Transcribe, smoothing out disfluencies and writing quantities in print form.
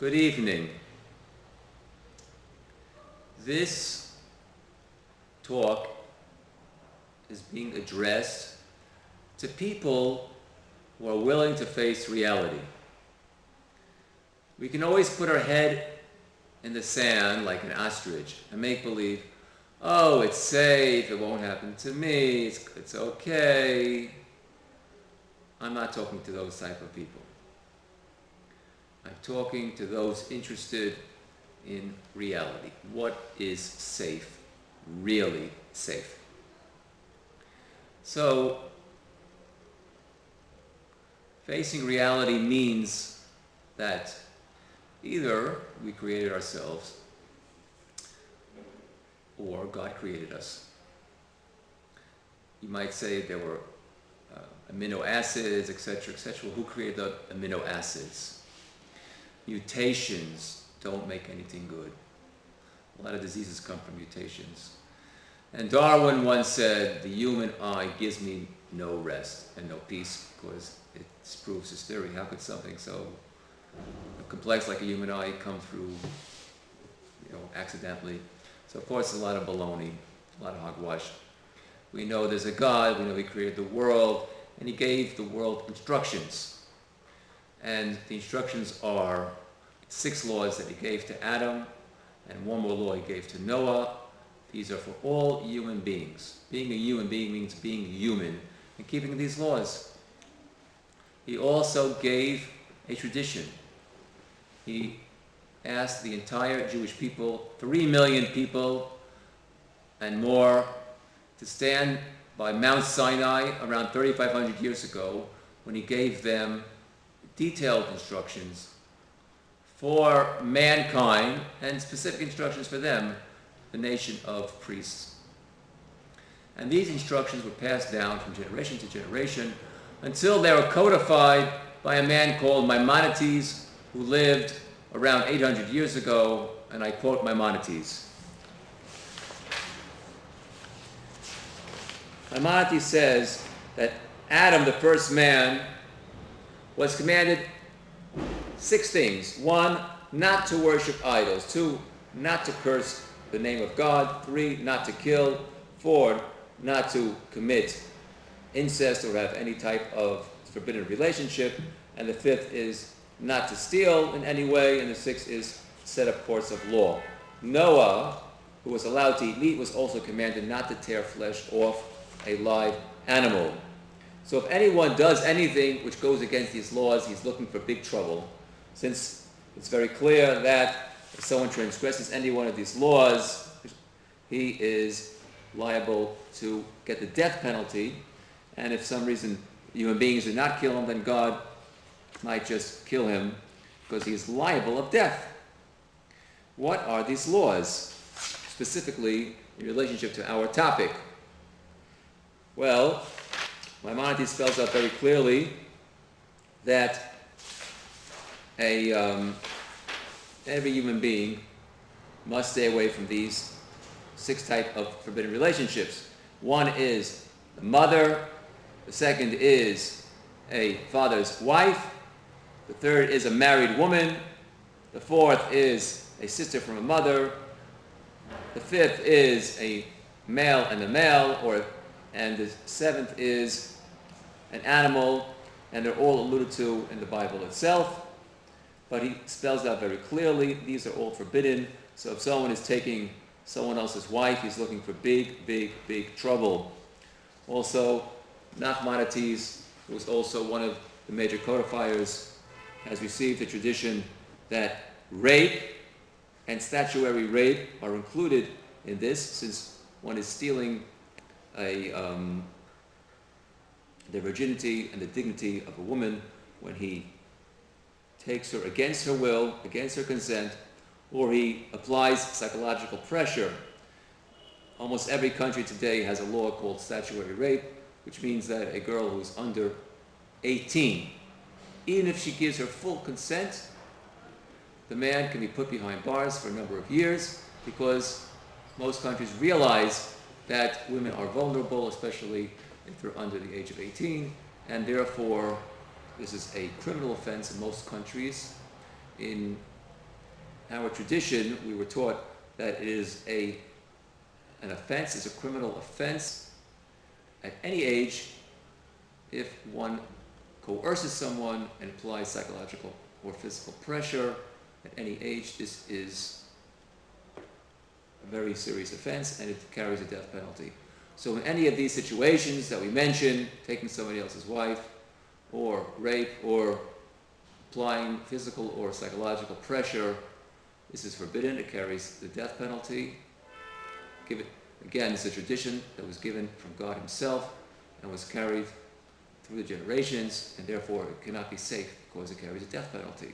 Good evening. This talk is being addressed to people who are willing to face reality. We can always put our head in the sand like an ostrich and make believe, oh, it's safe, it won't happen to me, it's okay. I'm not talking to those type of people. I'm talking to those interested in reality. What is safe? Really safe. So, facing reality means that either we created ourselves or God created us. You might say there were amino acids, etc., etc. Well, who created the amino acids? Mutations don't make anything good. A lot of diseases come from mutations. And Darwin once said, the human eye gives me no rest and no peace because it disproves his theory. How could something so complex like a human eye come through, accidentally? So of course, a lot of baloney, a lot of hogwash. We know there's a God, we know He created the world, and He gave the world instructions. And the instructions are 6 laws that He gave to Adam, and 1 more law He gave to Noah. These are for all human beings. Being a human being means being human and keeping these laws. He also gave a tradition. He asked the entire Jewish people, 3 million people and more, to stand by Mount Sinai around 3,500 years ago when He gave them detailed instructions for mankind and specific instructions for them, the nation of priests. And these instructions were passed down from generation to generation until they were codified by a man called Maimonides, who lived around 800 years ago, and I quote Maimonides. Maimonides says that Adam, the first man, was commanded 6 things. 1, not to worship idols. 2, not to curse the name of God. 3, not to kill. 4, not to commit incest or have any type of forbidden relationship. And the 5th is not to steal in any way. And the 6th is set up courts of law. Noah, who was allowed to eat meat, was also commanded not to tear flesh off a live animal. So if anyone does anything which goes against these laws, he's looking for big trouble, since it's very clear that if someone transgresses any one of these laws, he is liable to get the death penalty, and if some reason human beings do not kill him, then God might just kill him because he is liable of death. What are these laws, specifically in relationship to our topic? Well, Maimonides spells out very clearly that every human being must stay away from these 6 types of forbidden relationships. 1 is the mother. The 2nd is a father's wife. The 3rd is a married woman. The 4th is a sister from a mother. The 5th is a male and a male, and the 7th is an animal, and they're all alluded to in the Bible itself. But he spells out very clearly, these are all forbidden. So if someone is taking someone else's wife, he's looking for big, big, big trouble. Also, Nachmanides, who was also one of the major codifiers, has received the tradition that rape and statutory rape are included in this, since one is stealing the virginity and the dignity of a woman when he takes her against her will, against her consent, or he applies psychological pressure. Almost every country today has a law called statutory rape, which means that a girl who's under 18, even if she gives her full consent, the man can be put behind bars for a number of years, because most countries realize that women are vulnerable, especially if they're under the age of 18, and therefore this is a criminal offense in most countries. In our tradition, we were taught that it is an offense, is a criminal offense at any age if one coerces someone and applies psychological or physical pressure. At any age, this is a very serious offense and it carries a death penalty. So in any of these situations that we mentioned, taking somebody else's wife, or rape, or applying physical or psychological pressure, this is forbidden. It carries the death penalty. Again, it's a tradition that was given from God himself and was carried through the generations, and therefore it cannot be safe because it carries a death penalty.